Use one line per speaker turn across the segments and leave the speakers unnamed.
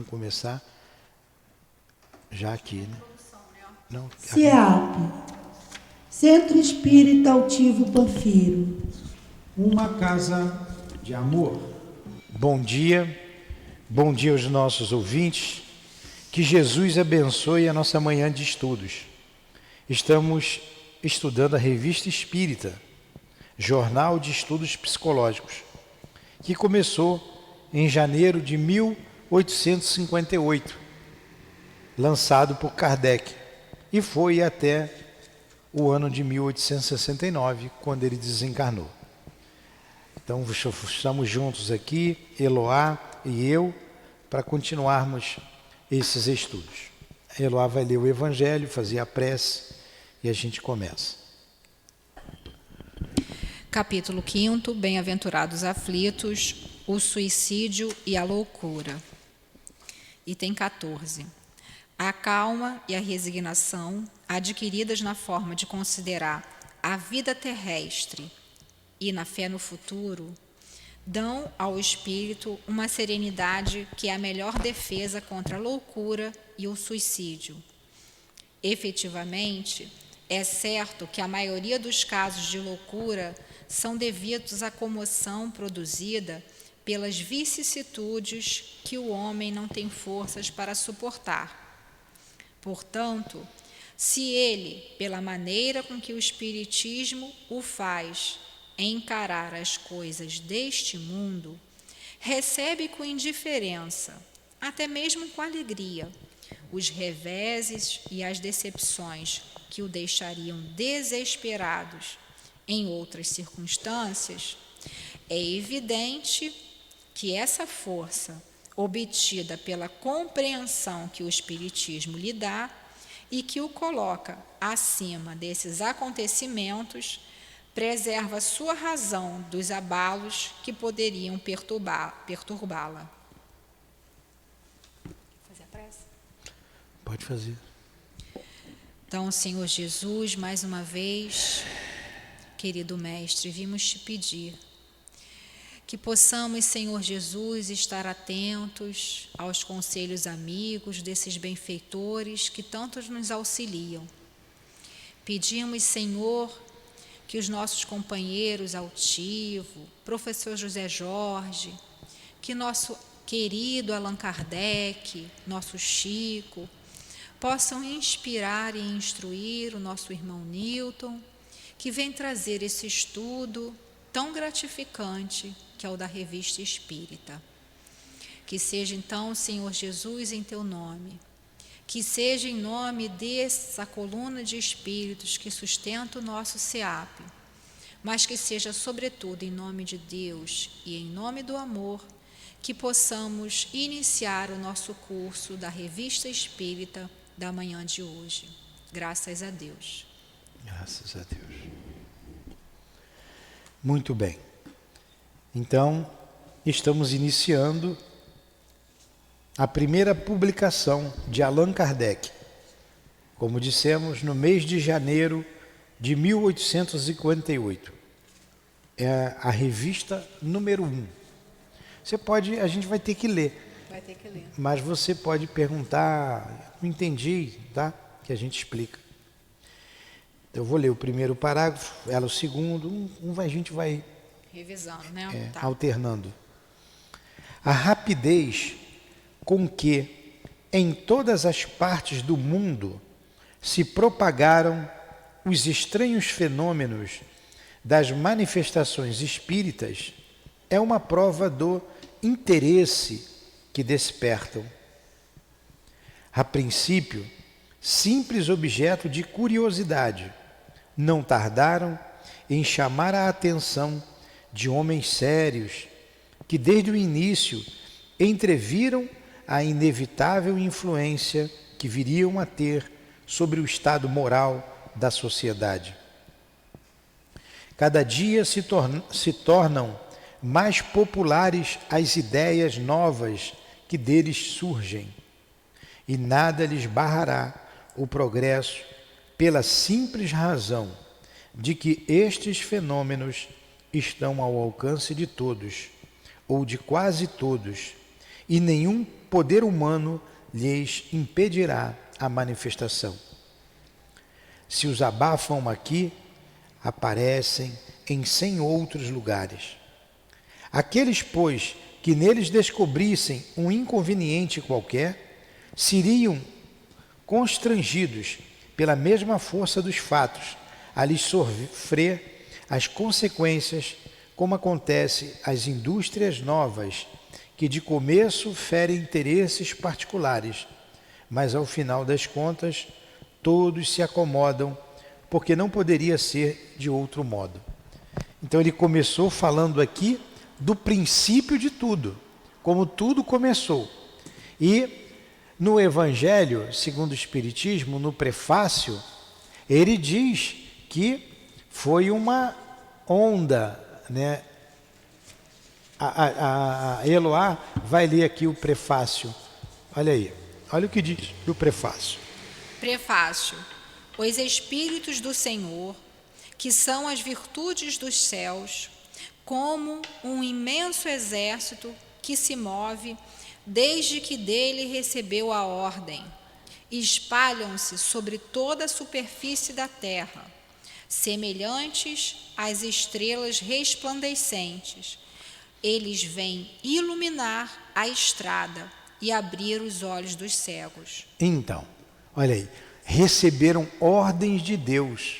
Vamos começar já aqui, né? Não,
CEAP, Centro Espírita Altivo Panfiro.
Uma casa de amor.
bom dia aos nossos ouvintes. Que Jesus abençoe a nossa manhã de estudos. Estamos estudando a Revista Espírita, Jornal de Estudos Psicológicos, que começou em janeiro de 1858, lançado por Kardec, e foi até o ano de 1869, quando ele desencarnou. Então, estamos juntos aqui, Eloá e eu, para continuarmos esses estudos. A Eloá vai ler o Evangelho, fazer a prece e a gente começa.
Capítulo 5, Bem-aventurados aflitos, o suicídio e a loucura. Item 14. A calma e a resignação, adquiridas na forma de considerar a vida terrestre e na fé no futuro, dão ao espírito uma serenidade que é a melhor defesa contra a loucura e o suicídio. Efetivamente, é certo que a maioria dos casos de loucura são devidos à comoção produzida pelas vicissitudes que o homem não tem forças para suportar. Portanto, se ele, pela maneira com que o Espiritismo o faz encarar as coisas deste mundo, recebe com indiferença, até mesmo com alegria, os reveses e as decepções que o deixariam desesperados em outras circunstâncias, é evidente que essa força, obtida pela compreensão que o Espiritismo lhe dá e que o coloca acima desses acontecimentos, preserva sua razão dos abalos que poderiam perturbá-la. Fazer a prece?
Pode fazer.
Então, Senhor Jesus, mais uma vez, querido Mestre, vimos te pedir que possamos, Senhor Jesus, estar atentos aos conselhos amigos desses benfeitores que tantos nos auxiliam. Pedimos, Senhor, que os nossos companheiros Altivo, professor José Jorge, que nosso querido Allan Kardec, nosso Chico, possam inspirar e instruir o nosso irmão Newton, que vem trazer esse estudo tão gratificante que é o da Revista Espírita. Que seja então, Senhor Jesus, em teu nome, que seja em nome dessa coluna de espíritos que sustenta o nosso SEAP, mas que seja, sobretudo, em nome de Deus e em nome do amor, que possamos iniciar o nosso curso da Revista Espírita da manhã de hoje. Graças a Deus.
Graças a Deus. Muito bem. Então, estamos iniciando a primeira publicação de Allan Kardec, como dissemos, no mês de janeiro de 1858. É a revista número 1. A gente vai ter que ler.
Vai ter que ler.
Mas você pode perguntar, não entendi, tá? Que a gente explica. Eu vou ler o primeiro parágrafo, ela o segundo, a gente vai
revisando, né?
alternando. A rapidez com que em todas as partes do mundo se propagaram os estranhos fenômenos das manifestações espíritas é uma prova do interesse que despertam. A princípio, simples objeto de curiosidade, não tardaram em chamar a atenção de homens sérios que desde o início entreviram a inevitável influência que viriam a ter sobre o estado moral da sociedade. Cada dia se tornam mais populares as ideias novas que deles surgem, e nada lhes barrará o progresso pela simples razão de que estes fenômenos estão ao alcance de todos, ou de quase todos, e nenhum poder humano lhes impedirá a manifestação. Se os abafam aqui, aparecem em 100 outros lugares. Aqueles, pois, que neles descobrissem um inconveniente qualquer, seriam constrangidos pela mesma força dos fatos a lhes sofrer as consequências, como acontece às indústrias novas, que de começo ferem interesses particulares, mas ao final das contas todos se acomodam, porque não poderia ser de outro modo. Então ele começou falando aqui do princípio de tudo, como tudo começou. E no Evangelho, segundo o Espiritismo, no prefácio, ele diz que foi uma onda, né? A Eloá vai ler aqui o prefácio. Olha aí, olha o que diz o prefácio.
Prefácio. Os Espíritos do Senhor, que são as virtudes dos céus, como um imenso exército que se move desde que dele recebeu a ordem, espalham-se sobre toda a superfície da terra, semelhantes às estrelas resplandecentes. Eles vêm iluminar a estrada e abrir os olhos dos cegos.
Então, olha aí, receberam ordens de Deus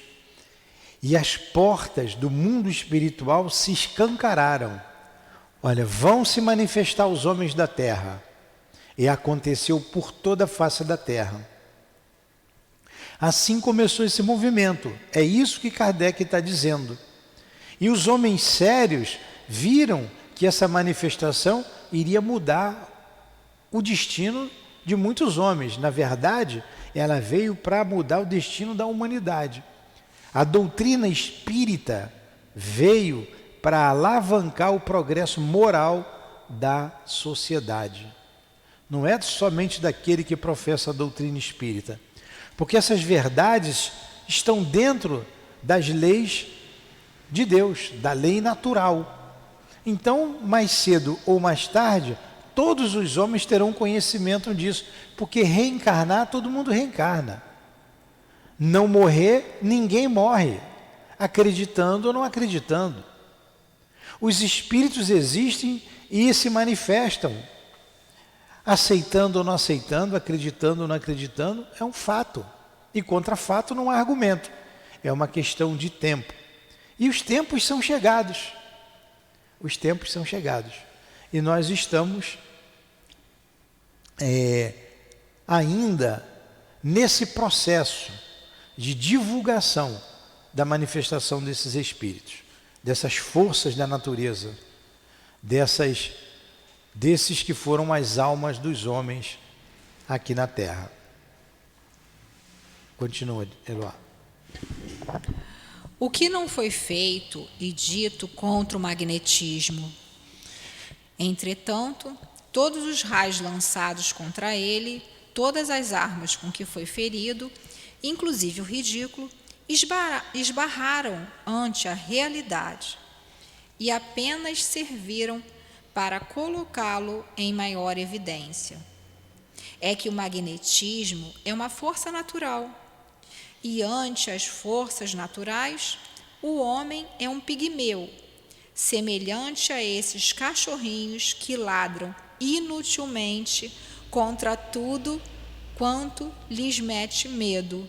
e as portas do mundo espiritual se escancararam. Olha, vão se manifestar os homens da terra. E aconteceu por toda a face da terra. Assim começou esse movimento. É isso que Kardec está dizendo. E os homens sérios viram que essa manifestação iria mudar o destino de muitos homens. Na verdade, ela veio para mudar o destino da humanidade. A doutrina espírita veio para alavancar o progresso moral da sociedade. Não é somente daquele que professa a doutrina espírita, porque essas verdades estão dentro das leis de Deus, da lei natural. Então, mais cedo ou mais tarde, todos os homens terão conhecimento disso, porque reencarnar, todo mundo reencarna. Não morrer, ninguém morre, acreditando ou não acreditando. Os espíritos existem e se manifestam. Aceitando ou não aceitando, acreditando ou não acreditando, é um fato. E contra fato não há argumento. É uma questão de tempo. E os tempos são chegados. Os tempos são chegados. E nós estamos ainda nesse processo de divulgação da manifestação desses espíritos, dessas forças da natureza, desses que foram as almas dos homens aqui na Terra. Continua, Eloá.
O que não foi feito e dito contra o magnetismo? Entretanto, todos os raios lançados contra ele, todas as armas com que foi ferido, inclusive o ridículo, esbarraram ante a realidade e apenas serviram para colocá-lo em maior evidência. É que o magnetismo é uma força natural, e ante as forças naturais, o homem é um pigmeu, semelhante a esses cachorrinhos que ladram inutilmente contra tudo quanto lhes mete medo.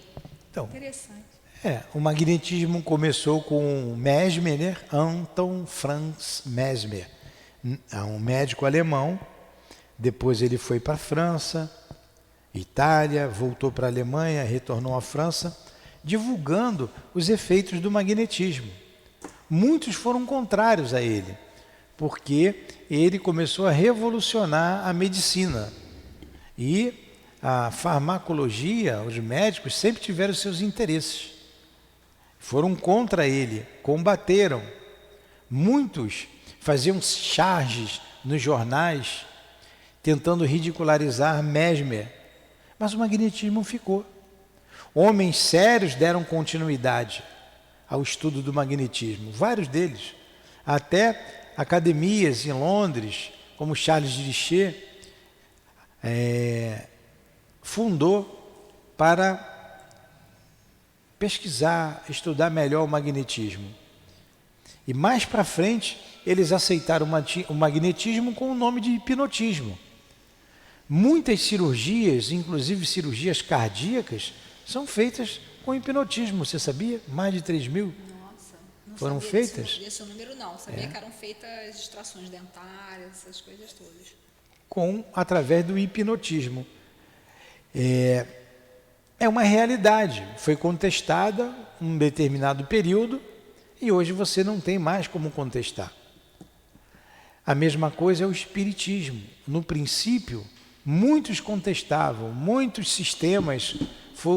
Então,
interessante.
O magnetismo começou com Mesmer, né? Anton Franz Mesmer, um médico alemão. Depois ele foi para a França, Itália, voltou para a Alemanha, retornou à França, divulgando os efeitos do magnetismo. Muitos foram contrários a ele, porque ele começou a revolucionar a medicina. E a farmacologia, os médicos sempre tiveram seus interesses. Foram contra ele, combateram. Muitos faziam charges nos jornais, tentando ridicularizar Mesmer. Mas o magnetismo ficou. Homens sérios deram continuidade ao estudo do magnetismo, vários deles. Até academias em Londres, como Charles Richet, fundou para pesquisar, estudar melhor o magnetismo. E mais para frente, eles aceitaram o magnetismo com o nome de hipnotismo. Muitas cirurgias, inclusive cirurgias cardíacas, são feitas com hipnotismo. Você sabia? Mais de 3.000
Não
foram
sabia
feitas?
desse número não. Sabia que eram feitas extrações dentárias, essas coisas todas.
Através do hipnotismo. É uma realidade. Foi contestada um determinado período e hoje você não tem mais como contestar. A mesma coisa é o espiritismo. No princípio, muitos contestavam, muitos sistemas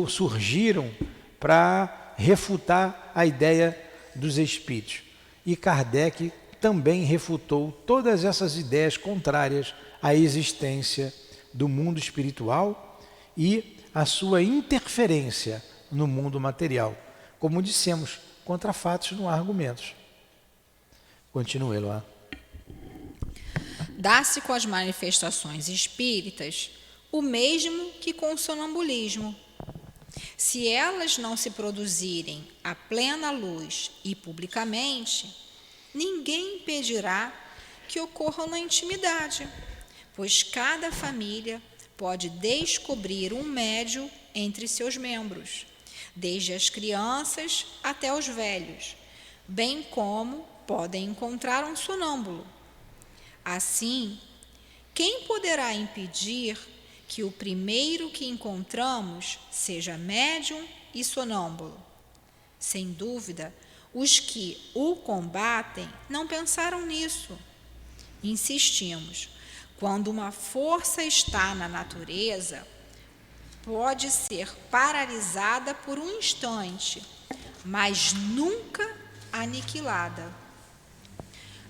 surgiram para refutar a ideia dos espíritos. E Kardec também refutou todas essas ideias contrárias à existência do mundo espiritual e a sua interferência no mundo material. Como dissemos, contra fatos não há argumentos. Continue, Eloá.
Dá-se com as manifestações espíritas o mesmo que com o sonambulismo. Se elas não se produzirem à plena luz e publicamente, ninguém impedirá que ocorram na intimidade, pois cada família pode descobrir um médium entre seus membros, desde as crianças até os velhos, bem como podem encontrar um sonâmbulo. Assim, quem poderá impedir que o primeiro que encontramos seja médium e sonâmbulo? Sem dúvida, os que o combatem não pensaram nisso. Insistimos, quando uma força está na natureza, pode ser paralisada por um instante, mas nunca aniquilada.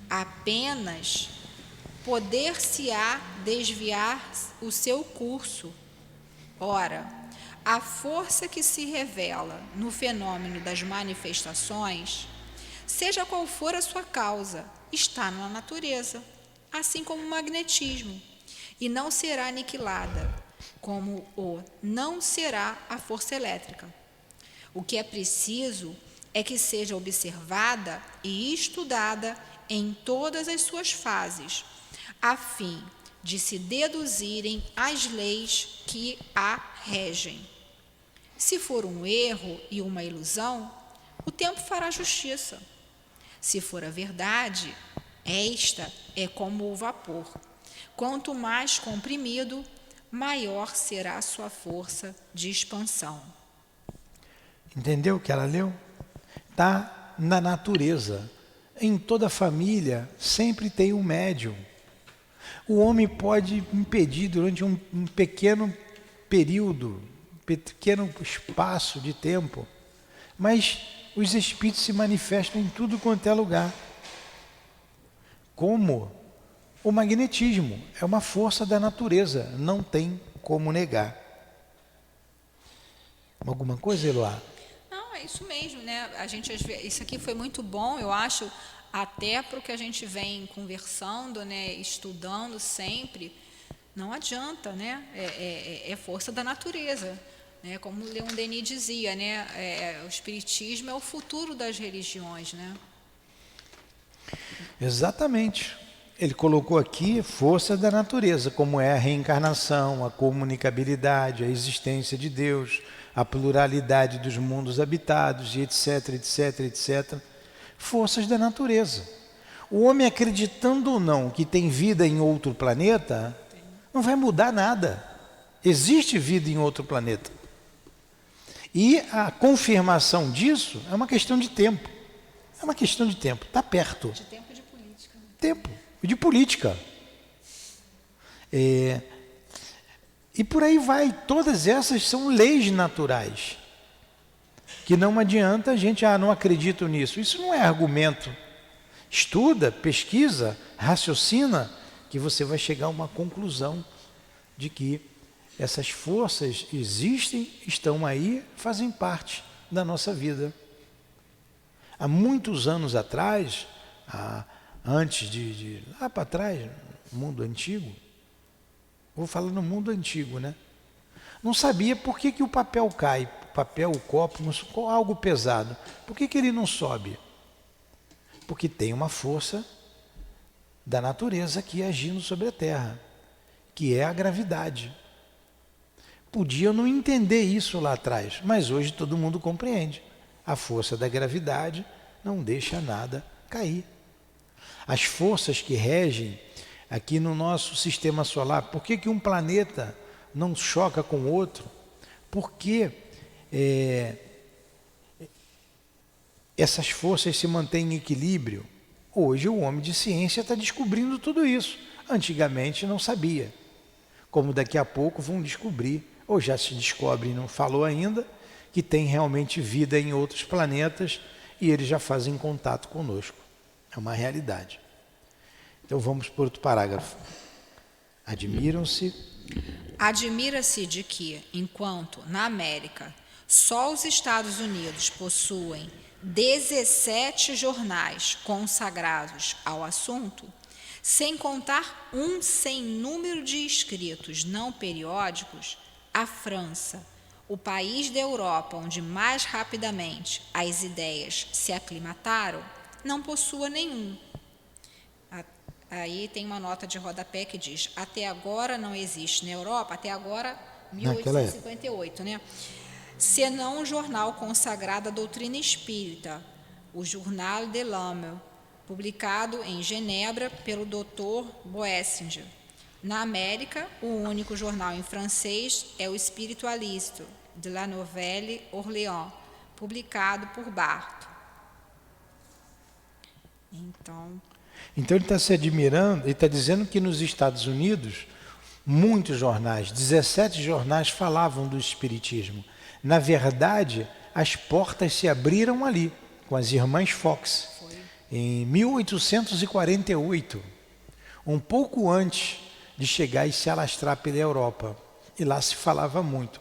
Apenas poder-se-á desviar o seu curso. Ora, a força que se revela no fenômeno das manifestações, seja qual for a sua causa, está na natureza, assim como o magnetismo, e não será aniquilada, como não será a força elétrica. O que é preciso é que seja observada e estudada em todas as suas fases, a fim de se deduzirem as leis que a regem. Se for um erro e uma ilusão, o tempo fará justiça. Se for a verdade, esta é como o vapor. Quanto mais comprimido, maior será a sua força de expansão.
Entendeu o que ela leu? Está na natureza. Em toda família sempre tem um médium. O homem pode impedir durante um pequeno período, pequeno espaço de tempo, mas os espíritos se manifestam em tudo quanto é lugar. Como o magnetismo é uma força da natureza, não tem como negar. Alguma coisa, Eloá?
Não, é isso mesmo, né? Isso aqui foi muito bom, eu acho, até para o que a gente vem conversando, né, estudando sempre. Não adianta, né? É força da natureza, né? Como Leon Denis dizia, né? O espiritismo é o futuro das religiões, né?
Exatamente. Ele colocou aqui força da natureza, como é a reencarnação, a comunicabilidade, a existência de Deus, a pluralidade dos mundos habitados, e etc, etc, etc. Forças da natureza. O homem, acreditando ou não que tem vida em outro planeta, não vai mudar nada. Existe vida em outro planeta. E a confirmação disso é uma questão de tempo. É uma questão de tempo, está perto.
De tempo e de política.
Tempo e de política. E por aí vai. Todas essas são leis naturais. Que não adianta a gente, não acredito nisso. Isso não é argumento. Estuda, pesquisa, raciocina, que você vai chegar a uma conclusão de que essas forças existem, estão aí, fazem parte da nossa vida. Há muitos anos atrás, antes lá para trás, no mundo antigo, vou falar no mundo antigo, né? Não sabia por que o papel cai, o papel, o copo, algo pesado. Por que ele não sobe? Porque tem uma força da natureza aqui agindo sobre a Terra, que é a gravidade. Podiam não entender isso lá atrás, mas hoje todo mundo compreende. A força da gravidade não deixa nada cair. As forças que regem aqui no nosso sistema solar, por que um planeta não choca com o outro? Por que essas forças se mantêm em equilíbrio? Hoje o homem de ciência está descobrindo tudo isso. Antigamente não sabia. Como daqui a pouco vão descobrir, ou já se descobre e não falou ainda, que tem realmente vida em outros planetas e eles já fazem contato conosco. É uma realidade. Então vamos para outro parágrafo.
Admira-se de que, enquanto na América só os Estados Unidos possuem 17 jornais consagrados ao assunto, sem contar um sem número de escritos não periódicos, a França, o país da Europa onde mais rapidamente as ideias se aclimataram, não possua nenhum. Aí tem uma nota de rodapé que diz: até agora não existe na Europa, até agora 1858, né? Senão um jornal consagrado à doutrina espírita, o Journal de l'Homme, publicado em Genebra pelo Dr. Boessinger. Na América, o único jornal em francês é o Spiritualiste de la Nouvelle Orléans, publicado por Barthes.
Então ele está se admirando, ele está dizendo que nos Estados Unidos, muitos jornais, 17 jornais falavam do espiritismo. Na verdade, as portas se abriram ali, com as irmãs Fox, em 1848, um pouco antes de chegar e se alastrar pela Europa. E lá se falava muito.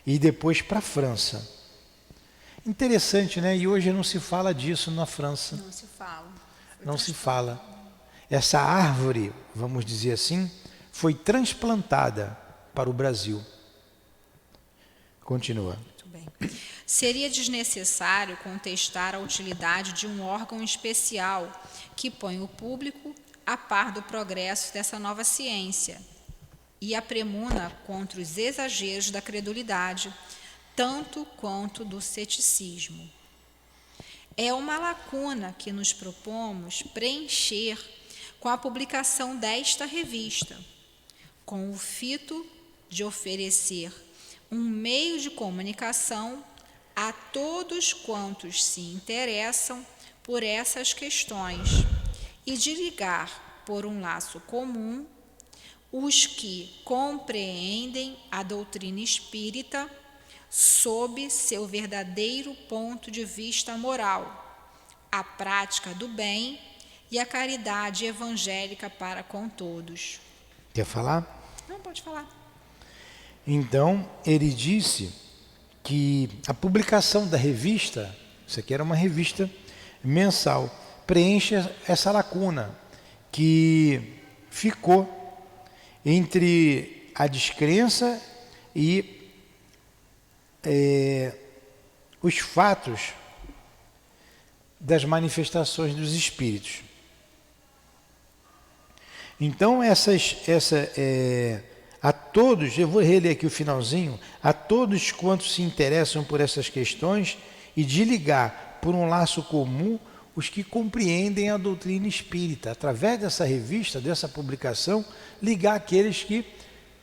E depois para a França. Interessante, né? E hoje não se fala disso na França.
Não se fala.
Não se fala. Essa árvore, vamos dizer assim, foi transplantada para o Brasil. Continua.
Muito bem. Seria desnecessário contestar a utilidade de um órgão especial que põe o público a par do progresso dessa nova ciência e a premuna contra os exageros da credulidade, tanto quanto do ceticismo. É uma lacuna que nos propomos preencher com a publicação desta revista, com o fito de oferecer um meio de comunicação a todos quantos se interessam por essas questões e de ligar por um laço comum os que compreendem a doutrina espírita sob seu verdadeiro ponto de vista moral, a prática do bem e a caridade evangélica para com todos.
Quer falar?
Não, pode falar.
Então, ele disse que a publicação da revista, isso aqui era uma revista mensal, preenche essa lacuna que ficou entre a descrença e os fatos das manifestações dos espíritos. Então, a todos, eu vou reler aqui o finalzinho, a todos quantos se interessam por essas questões e de ligar por um laço comum os que compreendem a doutrina espírita. Através dessa revista, dessa publicação, ligar aqueles que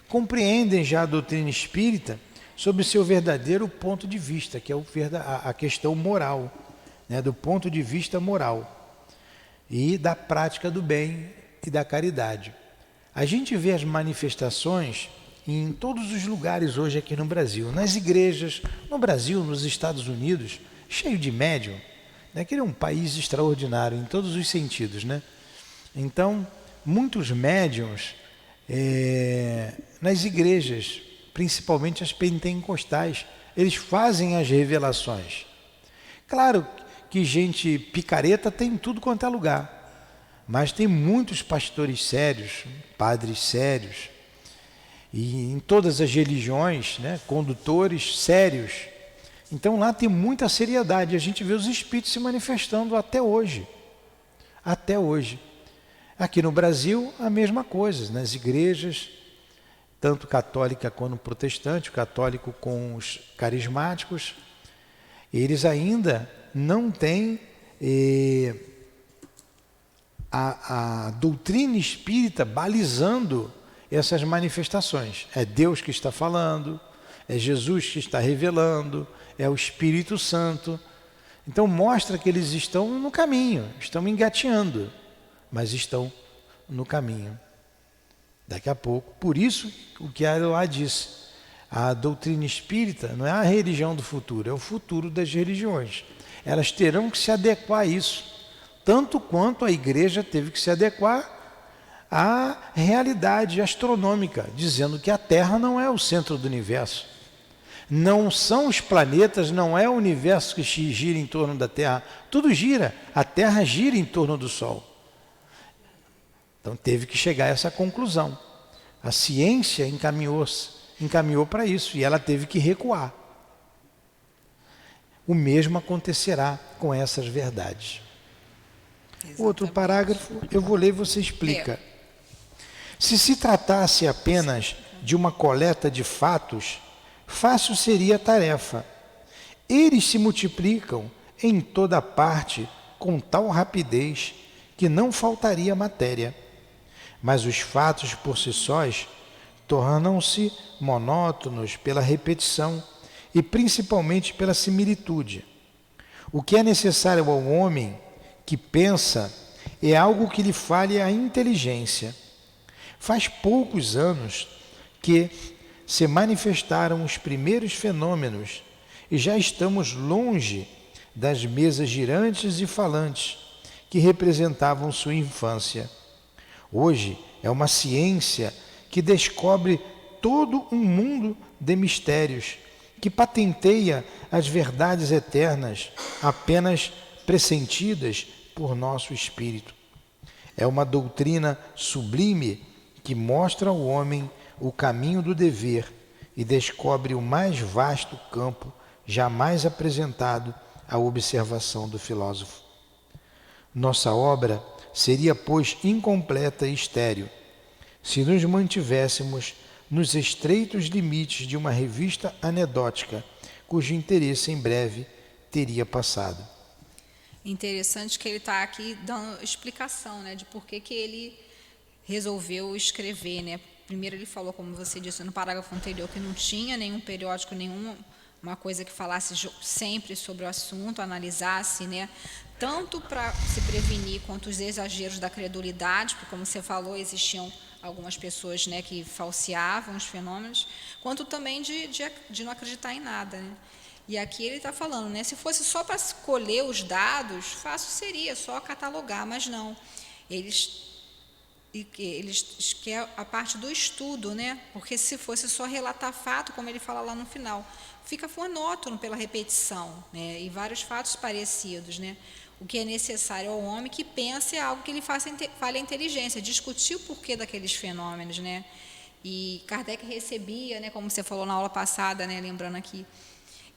compreendem já a doutrina espírita sob seu verdadeiro ponto de vista, que é a questão moral, né, do ponto de vista moral e da prática do bem e da caridade. A gente vê as manifestações em todos os lugares hoje aqui no Brasil, nas igrejas, no Brasil, nos Estados Unidos, cheio de médium, né? Que é um país extraordinário em todos os sentidos, né? Então, muitos médiums nas igrejas, principalmente as pentecostais, eles fazem as revelações. Claro que gente picareta tem em tudo quanto é lugar, mas tem muitos pastores sérios, padres sérios, e em todas as religiões, né, condutores sérios. Então lá tem muita seriedade, a gente vê os espíritos se manifestando até hoje. Até hoje. Aqui no Brasil, a mesma coisa, nas igrejas, tanto católica quanto protestante, o católico com os carismáticos, eles ainda não têm a doutrina espírita balizando essas manifestações. É Deus que está falando, é Jesus que está revelando, é o Espírito Santo. Então mostra que eles estão no caminho, estão engateando, mas estão no caminho. Daqui a pouco, por isso o que Aroá disse, a doutrina espírita não é a religião do futuro, é o futuro das religiões. Elas terão que se adequar a isso, tanto quanto a igreja teve que se adequar à realidade astronômica, dizendo que a Terra não é o centro do universo. Não são os planetas, não é o universo que gira em torno da Terra. Tudo gira, a Terra gira em torno do Sol. Então teve que chegar a essa conclusão. A ciência encaminhou para isso e ela teve que recuar. O mesmo acontecerá com essas verdades. Exatamente. Outro parágrafo, eu vou ler e você explica. Se se tratasse apenas de uma coleta de fatos, fácil seria a tarefa. Eles se multiplicam em toda parte com tal rapidez que não faltaria matéria. Mas os fatos por si sós tornam-se monótonos pela repetição e principalmente pela similitude. O que é necessário ao homem que pensa é algo que lhe fale a inteligência. Faz poucos anos que se manifestaram os primeiros fenômenos e já estamos longe das mesas girantes e falantes que representavam sua infância. Hoje é uma ciência que descobre todo um mundo de mistérios, que patenteia as verdades eternas apenas pressentidas por nosso espírito. É uma doutrina sublime que mostra ao homem o caminho do dever e descobre o mais vasto campo jamais apresentado à observação do filósofo. Nossa obra seria, pois, incompleta e estéril se nos mantivéssemos nos estreitos limites de uma revista anedótica, cujo interesse em breve teria passado.
Interessante que ele está aqui dando explicação, né, de por que ele resolveu escrever, né? Primeiro ele falou, como você disse no parágrafo anterior, que não tinha nenhum periódico, nenhuma coisa que falasse sempre sobre o assunto, analisasse, né? Tanto para se prevenir quanto os exageros da credulidade, porque como você falou, existiam algumas pessoas, né, que falseavam os fenômenos, quanto também de não acreditar em nada, né? E aqui ele está falando, né, se fosse só para colher os dados, fácil seria, só catalogar, mas não. Eles querem a parte do estudo, né? Porque se fosse só relatar fato, como ele fala lá no final, fica monótono pela repetição, né? E vários fatos parecidos, né? O que é necessário ao homem que pense é algo que lhe fale a inteligência, discutir o porquê daqueles fenômenos, né? E Kardec recebia, né, como você falou na aula passada, né, lembrando aqui,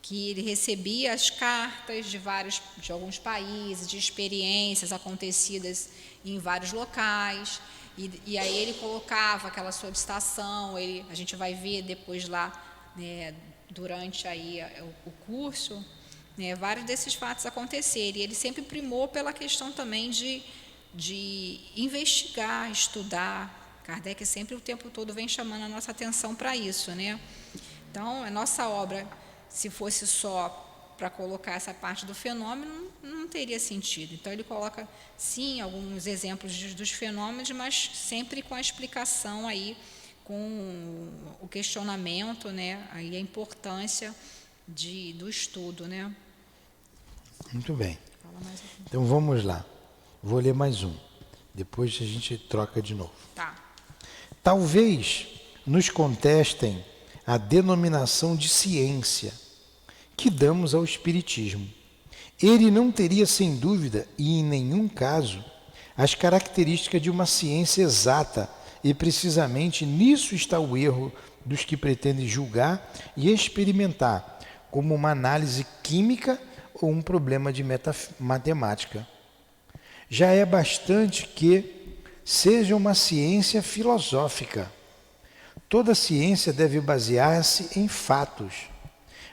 que ele recebia as cartas de alguns países, de experiências acontecidas em vários locais, e aí ele colocava aquela solicitação, a gente vai ver depois lá, né, durante aí o curso, né, vários desses fatos acontecerem. E ele sempre primou pela questão também de investigar, estudar. Kardec sempre o tempo todo vem chamando a nossa atenção para isso, né? Então, a nossa obra, se fosse só para colocar essa parte do fenômeno, não teria sentido. Então, ele coloca, sim, alguns exemplos dos fenômenos, mas sempre com a explicação aí, com o questionamento, né, aí a importância do estudo, né?
Muito bem. Então vamos lá. Vou ler mais um. Depois a gente troca de novo.
Tá.
Talvez nos contestem a denominação de ciência que damos ao Espiritismo. Ele não teria, sem dúvida, e em nenhum caso, as características de uma ciência exata e precisamente nisso está o erro dos que pretendem julgar e experimentar como uma análise química ou um problema de matemática. Já é bastante que seja uma ciência filosófica. Toda ciência deve basear-se em fatos,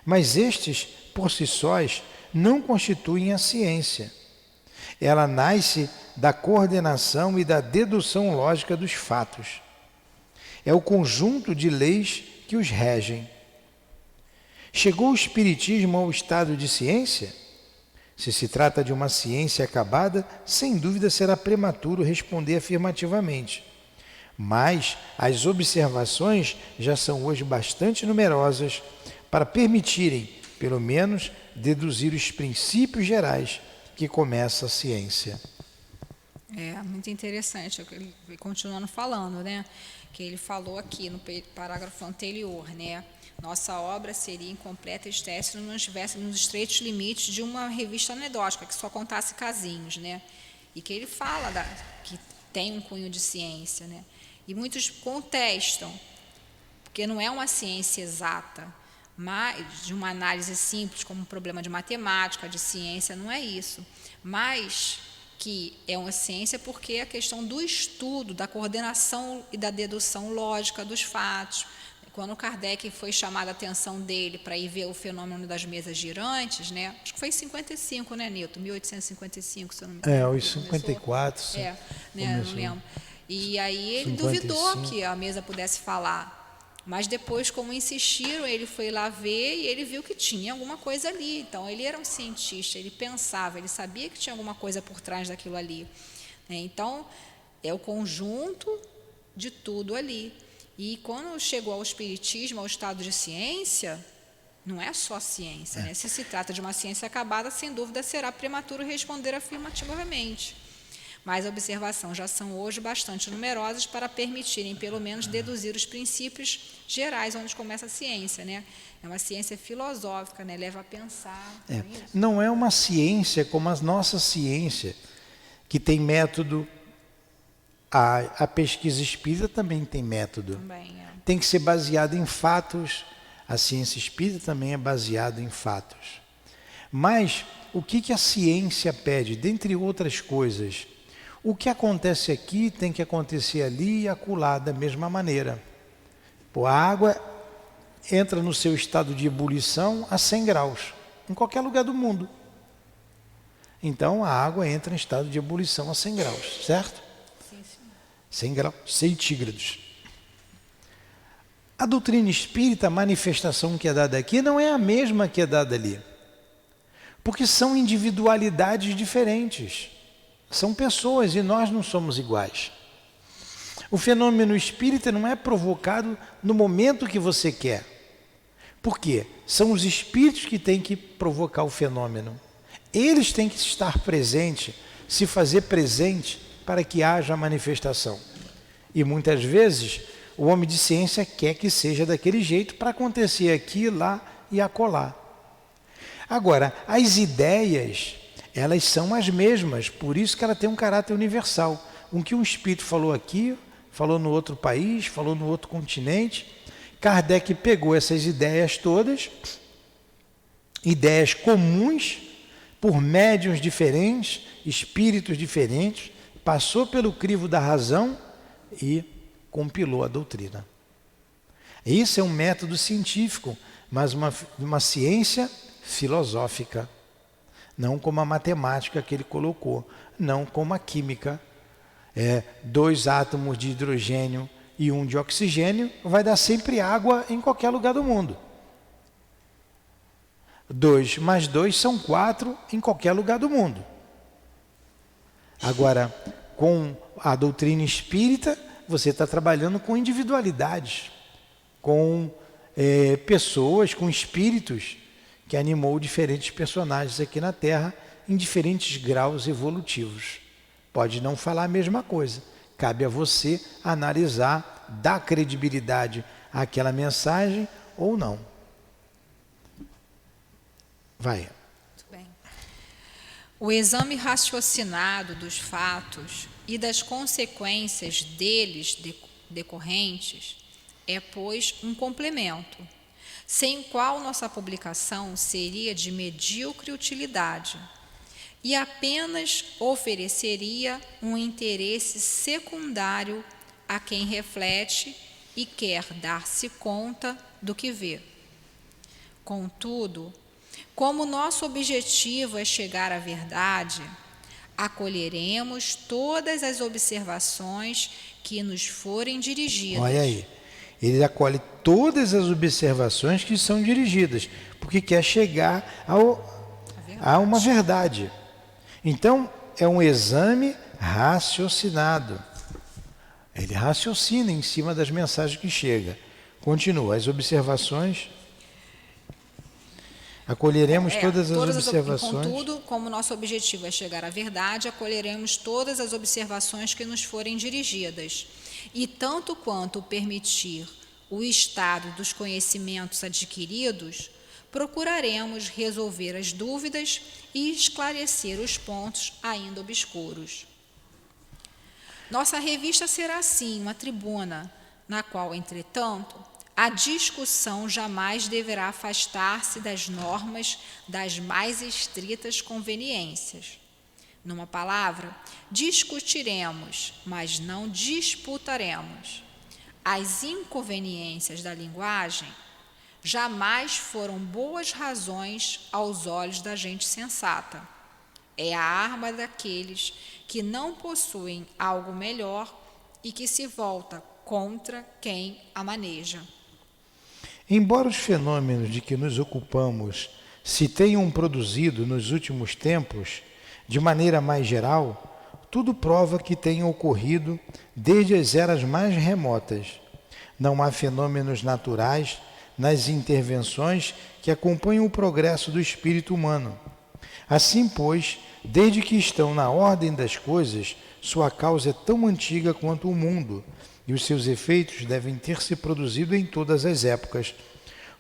mas estes, por si sós, não constituem a ciência. Ela nasce da coordenação e da dedução lógica dos fatos. É o conjunto de leis que os regem. Chegou o Espiritismo ao estado de ciência? Se se trata de uma ciência acabada, sem dúvida será prematuro responder afirmativamente. Mas as observações já são hoje bastante numerosas para permitirem, pelo menos, deduzir os princípios gerais que começa a ciência.
É muito interessante, ele continuando falando, né? Que ele falou aqui no parágrafo anterior, né? Nossa obra seria incompleta e estéril se não estivéssemos nos estreitos limites de uma revista anedótica que só contasse casinhos, né? E que ele fala que tem um cunho de ciência, né? E muitos contestam, porque não é uma ciência exata, mas de uma análise simples, como um problema de matemática, de ciência, não é isso. Mas que é uma ciência porque é a questão do estudo, da coordenação e da dedução lógica dos fatos. Quando Kardec foi chamada a atenção dele para ir ver o fenômeno das mesas girantes, né? Acho que foi em 55, né, Nilton? 1855, se eu não me engano.
Os 54.
Né, não lembro. E aí ele
55.
duvidou que a mesa pudesse falar. Mas depois, como insistiram, ele foi lá ver e ele viu que tinha alguma coisa ali. Então, ele era um cientista, ele pensava, ele sabia que tinha alguma coisa por trás daquilo ali. Então, é o conjunto de tudo ali. E quando chegou ao Espiritismo, ao estado de ciência, não é só ciência, né? Se se trata de uma ciência acabada, sem dúvida será prematuro responder afirmativamente. Mas a observação já são hoje bastante numerosas para permitirem, pelo menos, deduzir os princípios gerais onde começa a ciência, né? É uma ciência filosófica, né? Leva a pensar.
Não é uma ciência como a nossa ciência, que tem método. A pesquisa espírita também tem método. Tem que ser baseada em fatos. A ciência espírita também é baseada em fatos. Mas o que a ciência pede, dentre outras coisas? O que acontece aqui tem que acontecer ali e acolá da mesma maneira. A água entra no seu estado de ebulição a 100 graus, em qualquer lugar do mundo. Então a água entra em estado de ebulição a 100 graus, certo?
Sim, sim.
100 graus, centígrados. A doutrina espírita, a manifestação que é dada aqui, não é a mesma que é dada ali. Porque são individualidades diferentes. São pessoas e nós não somos iguais. O fenômeno espírita não é provocado no momento que você quer. Por quê? São os espíritos que têm que provocar o fenômeno. Eles têm que estar presentes, se fazer presente para que haja a manifestação. E muitas vezes o homem de ciência quer que seja daquele jeito para acontecer aqui, lá e acolá. Agora, as ideias, elas são as mesmas, por isso que ela tem um caráter universal. O que um espírito falou aqui, falou no outro país, falou no outro continente. Kardec pegou essas ideias todas, ideias comuns, por médiuns diferentes, espíritos diferentes, passou pelo crivo da razão e compilou a doutrina. Esse é um método científico, mas uma ciência filosófica. Não como a matemática que ele colocou, não como a química. 2 átomos de hidrogênio e 1 de oxigênio vai dar sempre água em qualquer lugar do mundo. 2 mais 2 são 4 em qualquer lugar do mundo. Agora, com a doutrina espírita, você está trabalhando com individualidades, com pessoas, com espíritos que animou diferentes personagens aqui na Terra em diferentes graus evolutivos. Pode não falar a mesma coisa. Cabe a você analisar, dar credibilidade àquela mensagem ou não. Vai.
Muito bem. O exame raciocinado dos fatos e das consequências deles decorrentes é, pois, um complemento, sem o qual nossa publicação seria de medíocre utilidade e apenas ofereceria um interesse secundário a quem reflete e quer dar-se conta do que vê. Contudo, como nosso objetivo é chegar à verdade, acolheremos todas as observações que nos forem dirigidas.
Olha aí, ele acolhe todas as observações que são dirigidas, porque quer chegar a uma verdade. Então, é um exame raciocinado. Ele raciocina em cima das mensagens que chegam. Continua, as observações... Acolheremos todas as observações.
Contudo, como nosso objetivo é chegar à verdade, acolheremos todas as observações que nos forem dirigidas. E tanto quanto permitir o estado dos conhecimentos adquiridos, procuraremos resolver as dúvidas e esclarecer os pontos ainda obscuros. Nossa revista será, sim, uma tribuna, na qual, entretanto, a discussão jamais deverá afastar-se das normas das mais estritas conveniências. Numa palavra, discutiremos, mas não disputaremos. As inconveniências da linguagem jamais foram boas razões aos olhos da gente sensata. É a arma daqueles que não possuem algo melhor e que se volta contra quem a maneja.
Embora os fenômenos de que nos ocupamos se tenham produzido nos últimos tempos, de maneira mais geral, tudo prova que tenham ocorrido desde as eras mais remotas. Não há fenômenos naturais nas intervenções que acompanham o progresso do espírito humano. Assim, pois, desde que estão na ordem das coisas, sua causa é tão antiga quanto o mundo, e os seus efeitos devem ter se produzido em todas as épocas.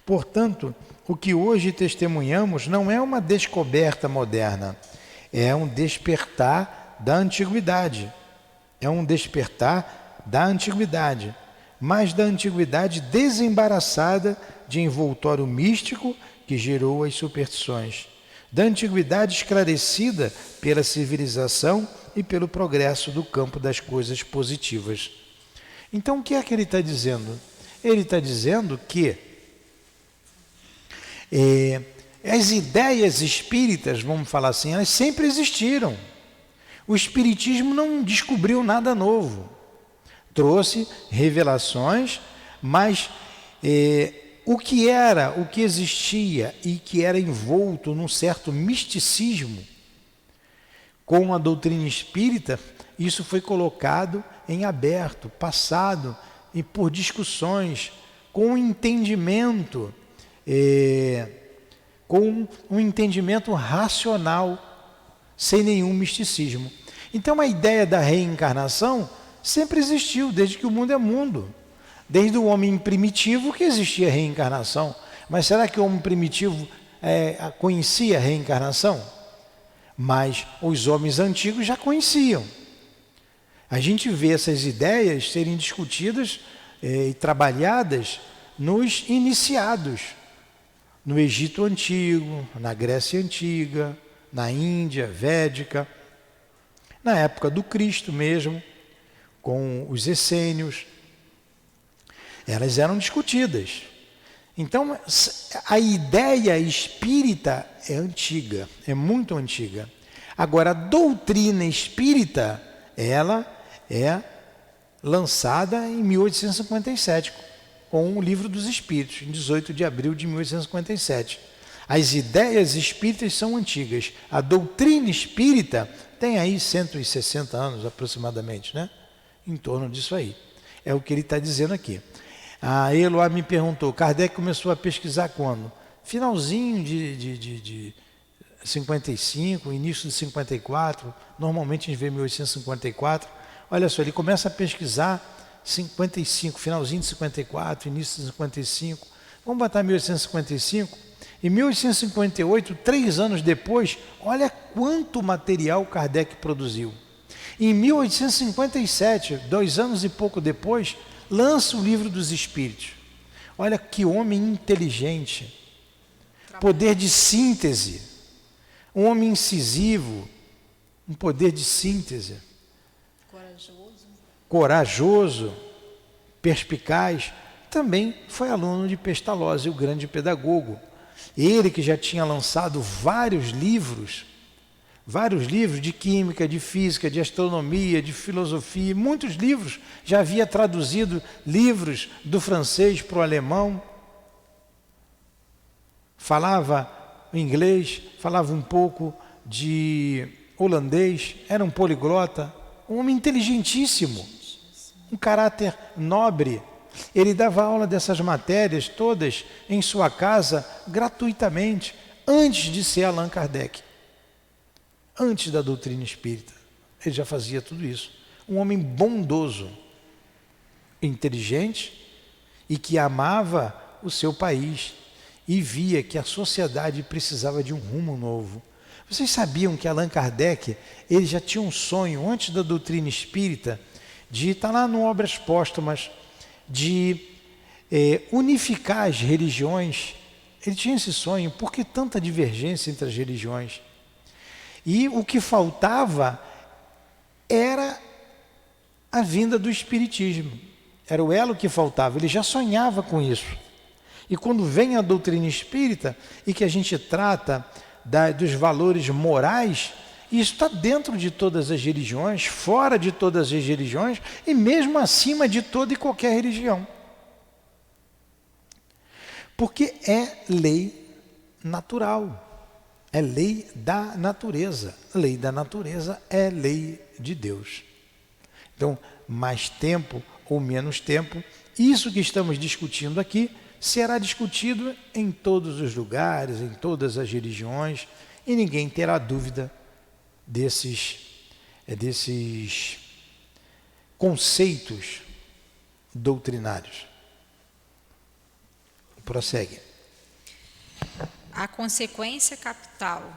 Portanto, o que hoje testemunhamos não é uma descoberta moderna, é um despertar da antiguidade. É um despertar da antiguidade, mas da antiguidade desembaraçada de envoltório místico que gerou as superstições, da antiguidade esclarecida pela civilização e pelo progresso do campo das coisas positivas. Então, o que é que ele está dizendo? Ele está dizendo que as ideias espíritas, vamos falar assim, elas sempre existiram. O espiritismo não descobriu nada novo. Trouxe revelações, mas o que existia e que era envolto num certo misticismo com a doutrina espírita, isso foi colocado em aberto, passado e por discussões, com um entendimento racional, sem nenhum misticismo. Então a ideia da reencarnação sempre existiu, desde que o mundo é mundo. Desde o homem primitivo que existia a reencarnação. Mas será que o homem primitivo conhecia a reencarnação? Mas os homens antigos já conheciam. A gente vê essas ideias serem discutidas e trabalhadas nos iniciados, no Egito Antigo, na Grécia Antiga, na Índia Védica, na época do Cristo mesmo, com os essênios. Elas eram discutidas. Então, a ideia espírita é antiga, é muito antiga. Agora, a doutrina espírita, ela é lançada em 1857, com o Livro dos Espíritos, em 18 de abril de 1857. As ideias espíritas são antigas. A doutrina espírita tem aí 160 anos aproximadamente, né? Em torno disso aí. É o que ele está dizendo aqui. A Eloá me perguntou, Kardec começou a pesquisar quando? Finalzinho de 55, início de 54, normalmente a gente vê 1854. Olha só, ele começa a pesquisar 55, finalzinho de 54, início de 55. Vamos botar 1855. Em 1858, 3 anos depois, olha quanto material Kardec produziu. Em 1857, 2 anos e pouco depois, lança o livro dos Espíritos. Olha que homem inteligente, poder de síntese, um homem incisivo, um poder de síntese, corajoso, perspicaz. Também foi aluno de Pestalozzi, o grande pedagogo. Ele que já tinha lançado vários livros de química, de física, de astronomia, de filosofia, muitos livros, já havia traduzido livros do francês para o alemão, falava inglês, falava um pouco de holandês, era um poliglota, um homem inteligentíssimo, um caráter nobre. Ele dava aula dessas matérias todas em sua casa gratuitamente, antes de ser Allan Kardec. Antes da doutrina espírita, ele já fazia tudo isso. Um homem bondoso, inteligente e que amava o seu país e via que a sociedade precisava de um rumo novo. Vocês sabiam que Allan Kardec, ele já tinha um sonho antes da doutrina espírita de estar lá no Obras Póstumas, de unificar as religiões. Ele tinha esse sonho. Por que tanta divergência entre as religiões? E o que faltava era a vinda do Espiritismo. Era o elo que faltava. Ele já sonhava com isso. E quando vem a doutrina espírita e que a gente trata dos valores morais, isso está dentro de todas as religiões, fora de todas as religiões e mesmo acima de toda e qualquer religião. Porque é lei natural. É lei da natureza. Lei da natureza é lei de Deus. Então, mais tempo ou menos tempo, isso que estamos discutindo aqui será discutido em todos os lugares, em todas as religiões, e ninguém terá dúvida desses conceitos doutrinários. Prossegue.
A consequência capital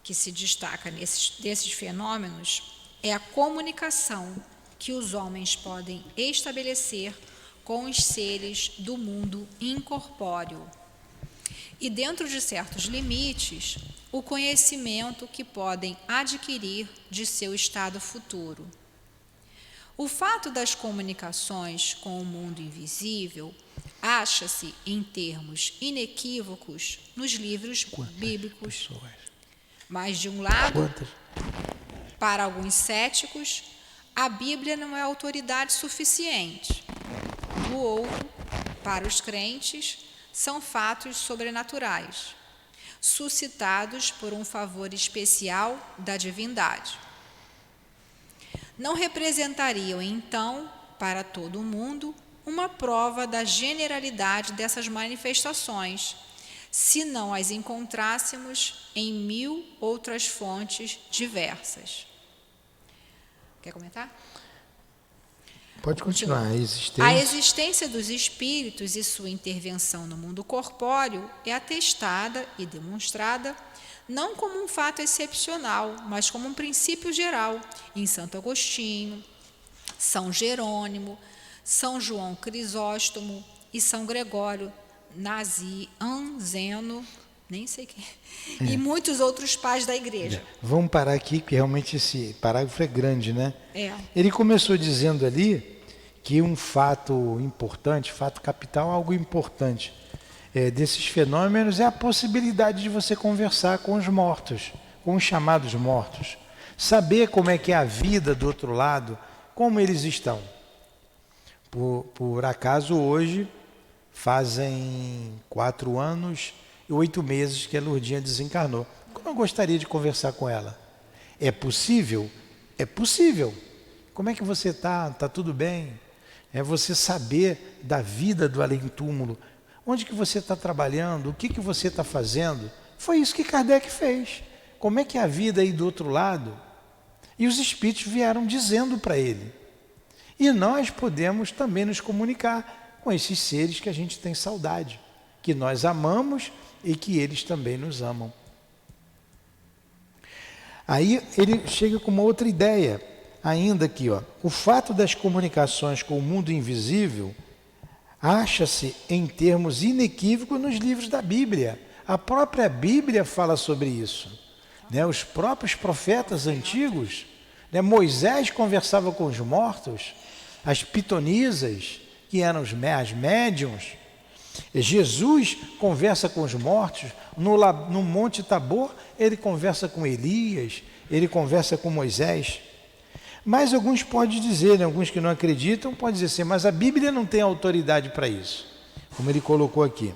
que se destaca desses fenômenos é a comunicação que os homens podem estabelecer com os seres do mundo incorpóreo e, dentro de certos limites, o conhecimento que podem adquirir de seu estado futuro. O fato das comunicações com o mundo invisível acha-se em termos inequívocos nos livros bíblicos. Mas, de um lado, para alguns céticos, a Bíblia não é autoridade suficiente. Do outro, para os crentes, são fatos sobrenaturais, suscitados por um favor especial da divindade. Não representariam, então, para todo o mundo, uma prova da generalidade dessas manifestações, se não as encontrássemos em 1000 outras fontes diversas. Quer comentar?
Pode continuar.
A existência dos espíritos e sua intervenção no mundo corpóreo é atestada e demonstrada não como um fato excepcional, mas como um princípio geral em Santo Agostinho, São Jerônimo, São João Crisóstomo e São Gregório Nazianzeno, nem sei quem, e muitos outros pais da igreja.
Vamos parar aqui, que realmente esse parágrafo é grande, né?
Ele
começou dizendo ali que um fato importante, fato capital, algo importante desses fenômenos é a possibilidade de você conversar com os mortos, com os chamados mortos, saber como é que é a vida do outro lado, como eles estão. Por acaso hoje fazem 4 anos e 8 meses que a Lourdinha desencarnou. Como eu gostaria de conversar com ela? É possível? É possível. Como é que você está? Está tudo bem? É você saber da vida do além-túmulo. Onde que você está trabalhando? O que que você está fazendo? Foi isso que Kardec fez. Como é que é a vida aí do outro lado? E os espíritos vieram dizendo para ele. E nós podemos também nos comunicar com esses seres que a gente tem saudade, que nós amamos e que eles também nos amam. Aí ele chega com uma outra ideia. ainda aqui, ó, o fato das comunicações com o mundo invisível acha-se em termos inequívocos nos livros da Bíblia. A própria Bíblia fala sobre isso. Né? Os próprios profetas antigos, né? Moisés conversava com os mortos, as pitonisas, que eram as médiuns. Jesus conversa com os mortos, no Monte Tabor ele conversa com Elias, ele conversa com Moisés. Mas alguns podem dizer, né, alguns que não acreditam, podem dizer assim, mas a Bíblia não tem autoridade para isso, como ele colocou aqui.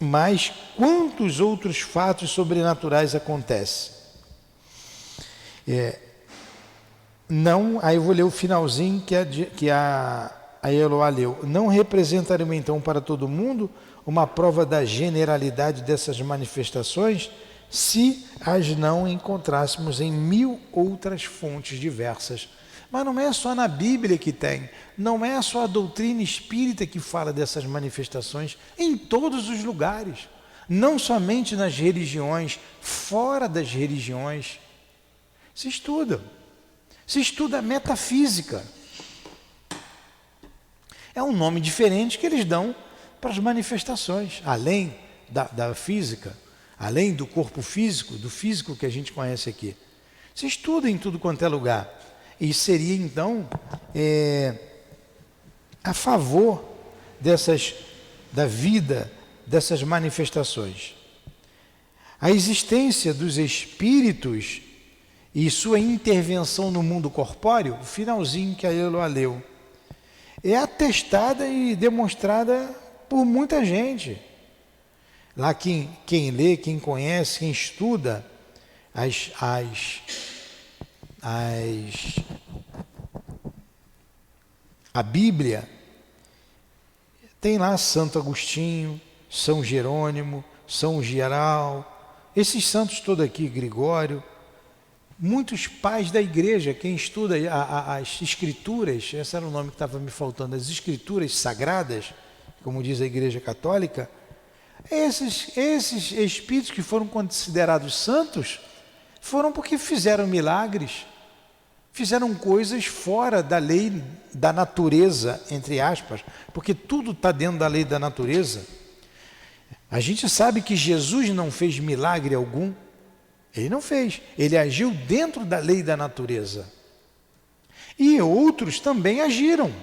Mas quantos outros fatos sobrenaturais acontecem? Não, aí eu vou ler o finalzinho que a Eloá leu. Não representariam então para todo mundo uma prova da generalidade dessas manifestações se as não encontrássemos em 1000 outras fontes diversas. Mas não é só na Bíblia que tem, não é só a doutrina espírita que fala dessas manifestações, em todos os lugares, não somente nas religiões, fora das religiões. Se estuda metafísica. É um nome diferente que eles dão para as manifestações, além da física, além do corpo físico, do físico que a gente conhece aqui. Se estuda em tudo quanto é lugar. E seria então a favor da vida dessas manifestações. A existência dos espíritos e sua intervenção no mundo corpóreo, o finalzinho que a Eloá leu, é atestada e demonstrada por muita gente. Lá quem lê, quem conhece, quem estuda a Bíblia, tem lá Santo Agostinho, São Jerônimo, São Geral, esses santos todos aqui, Gregório, muitos pais da igreja, quem estuda as escrituras, esse era o nome que estava me faltando, as escrituras sagradas, como diz a Igreja Católica, esses espíritos que foram considerados santos, foram porque fizeram milagres, fizeram coisas fora da lei da natureza, entre aspas, porque tudo está dentro da lei da natureza. A gente sabe que Jesus não fez milagre algum, ele não fez, ele agiu dentro da lei da natureza. E outros também agiram,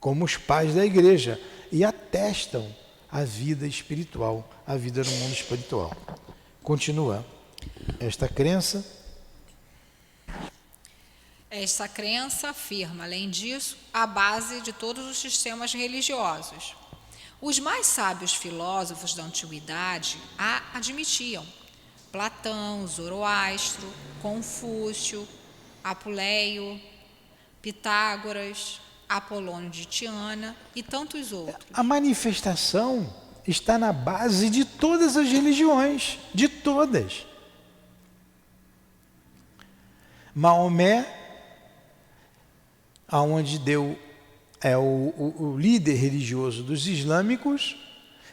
como os pais da igreja, e atestam a vida espiritual, a vida no mundo espiritual. Continua. Esta crença
afirma, além disso, a base de todos os sistemas religiosos. Os mais sábios filósofos da antiguidade a admitiam. Platão, Zoroastro, Confúcio, Apuleio, Pitágoras, Apolônio de Tiana e tantos outros.
A manifestação está na base de todas as religiões, de todas. Maomé, aonde o líder religioso dos islâmicos,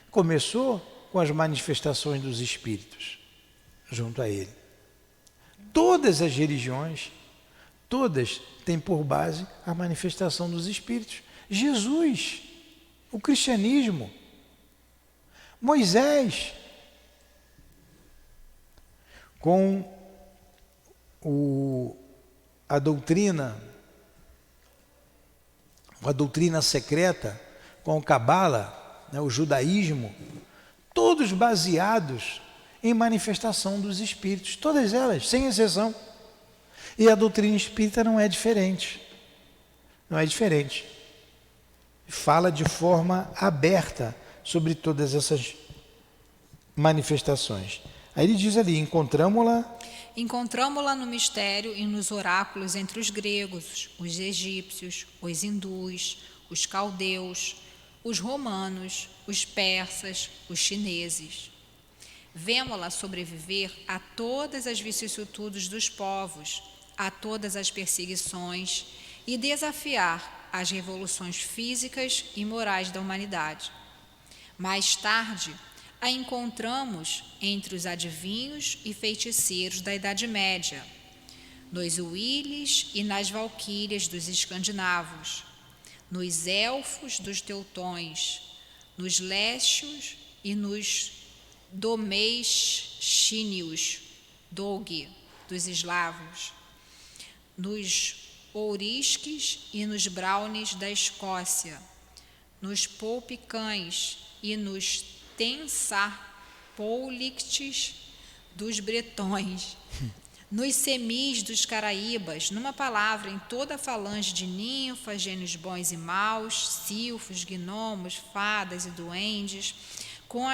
começou com as manifestações dos espíritos junto a ele. Todas as religiões, todas têm por base a manifestação dos espíritos. Jesus, o cristianismo, Moisés, com a doutrina secreta, com o Cabala, né, o judaísmo, todos baseados em manifestação dos espíritos, todas elas, sem exceção. E a doutrina espírita não é diferente. Não é diferente. Fala de forma aberta sobre todas essas manifestações. Aí ele diz ali, encontramo-la no mistério e nos oráculos entre os gregos, os egípcios, os hindus, os caldeus, os romanos, os persas, os chineses. Vemo-la sobreviver a todas as vicissitudes dos povos, a todas as perseguições e desafiar as revoluções físicas e morais da humanidade. Mais tarde, a encontramos entre os adivinhos e feiticeiros da Idade Média,
nos Uílis e nas Valquírias dos escandinavos, nos Elfos dos Teutões, nos Lécios e nos Domeixínios, Doug, dos eslavos, nos Ourisques e nos Brownies da Escócia, nos Poupicães e nos Tensarpoulictes dos bretões, nos Semis dos Caraíbas, numa palavra, em toda a falange de ninfas, gênios bons e maus, silfos, gnomos, fadas e duendes, com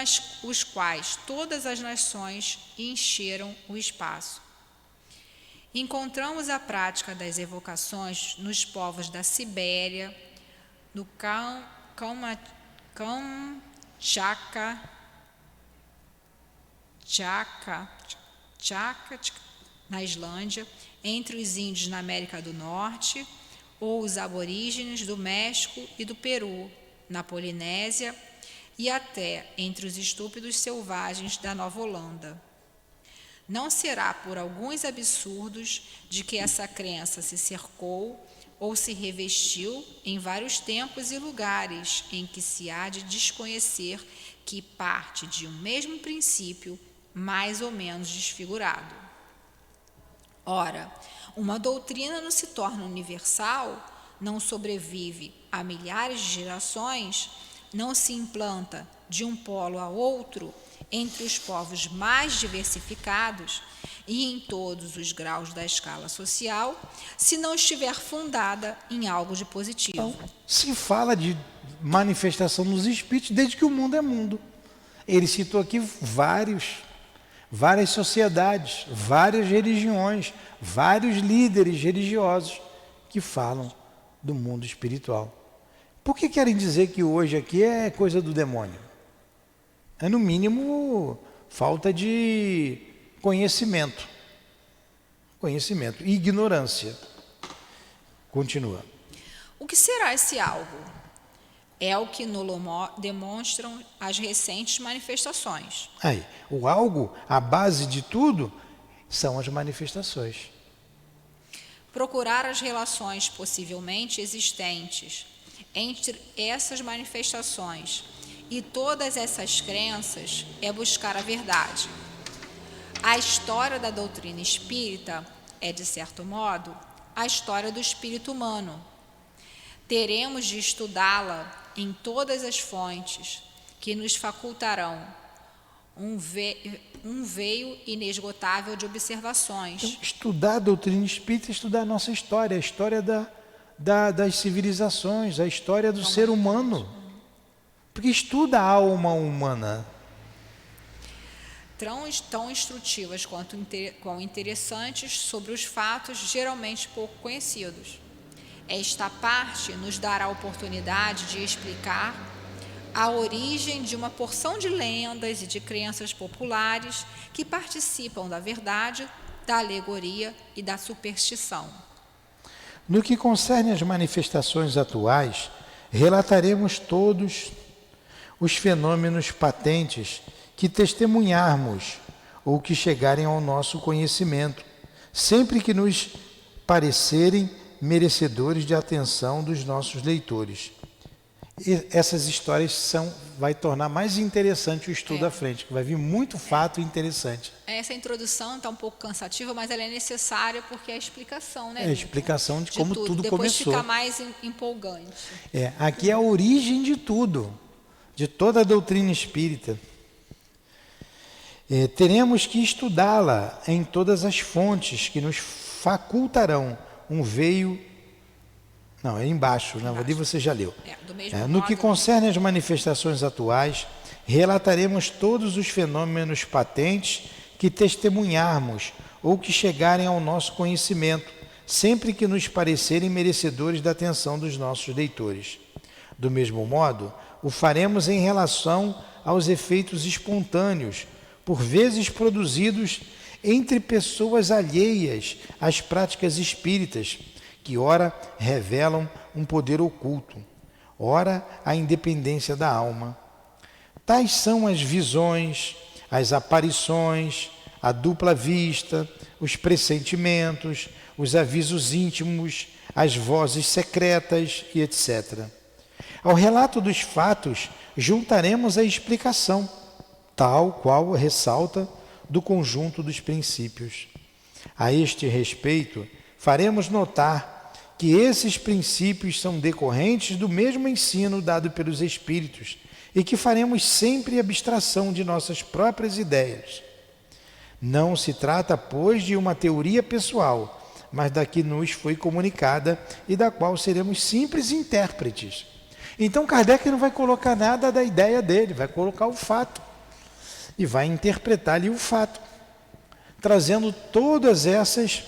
os quais todas as nações encheram o espaço. Encontramos a prática das evocações nos povos da Sibéria, no Kamchatka, na Islândia, entre os índios na América do Norte, ou os aborígenes do México e do Peru, na Polinésia, e até entre os estúpidos selvagens da Nova Holanda. Não será por alguns absurdos de que essa crença se cercou ou se revestiu em vários tempos e lugares em que se há de desconhecer que parte de um mesmo princípio mais ou menos desfigurado. Ora, uma doutrina não se torna universal, não sobrevive a milhares de gerações, não se implanta de um polo a outro entre os povos mais diversificados e em todos os graus da escala social, se não estiver fundada em algo de positivo.
Então, se fala de manifestação dos espíritos desde que o mundo é mundo. Ele citou aqui várias sociedades, várias religiões, vários líderes religiosos que falam do mundo espiritual. Por que querem dizer que hoje aqui é coisa do demônio? É, no mínimo, falta de conhecimento e ignorância. Continua.
O que será esse algo? É o que nos demonstram as recentes manifestações.
Aí, o algo, a base de tudo, são as manifestações.
Procurar as relações possivelmente existentes entre essas manifestações e todas essas crenças é buscar a verdade. A história da doutrina espírita é, de certo modo, a história do espírito humano. Teremos de estudá-la em todas as fontes que nos facultarão um veio inesgotável de observações.
Então, estudar a doutrina espírita é estudar a nossa história, a história das civilizações, a história do ser humano. Porque estuda a alma humana.
Tão instrutivas quanto interessantes sobre os fatos geralmente pouco conhecidos. Esta parte nos dará a oportunidade de explicar a origem de uma porção de lendas e de crenças populares que participam da verdade, da alegoria e da superstição.
No que concerne às manifestações atuais, relataremos todos os fenômenos patentes que testemunharmos ou que chegarem ao nosso conhecimento, sempre que nos parecerem merecedores de atenção dos nossos leitores. E essas histórias vai tornar mais interessante o estudo à frente, que vai vir muito fato interessante.
Essa introdução está um pouco cansativa, mas ela é necessária porque é a explicação, né?
É a explicação de como tudo
Depois
começou.
fica mais empolgante.
Aqui é a origem de tudo, de toda a doutrina espírita. Teremos que estudá-la em todas as fontes que nos facultarão um veio. Não, é embaixo, na verdade você já leu. No que concerne às manifestações atuais, relataremos todos os fenômenos patentes que testemunharmos ou que chegarem ao nosso conhecimento, sempre que nos parecerem merecedores da atenção dos nossos leitores. Do mesmo modo, o faremos em relação aos efeitos espontâneos, por vezes produzidos entre pessoas alheias às práticas espíritas, que ora revelam um poder oculto, ora a independência da alma. Tais são as visões, as aparições, a dupla vista, os pressentimentos, os avisos íntimos, as vozes secretas e etc. Ao relato dos fatos, juntaremos a explicação, tal qual ressalta do conjunto dos princípios. A este respeito, faremos notar que esses princípios são decorrentes do mesmo ensino dado pelos Espíritos e que faremos sempre abstração de nossas próprias ideias. Não se trata, pois, de uma teoria pessoal, mas da que nos foi comunicada e da qual seremos simples intérpretes. Então Kardec não vai colocar nada da ideia dele, vai colocar o fato e vai interpretar ali o fato, trazendo todas essas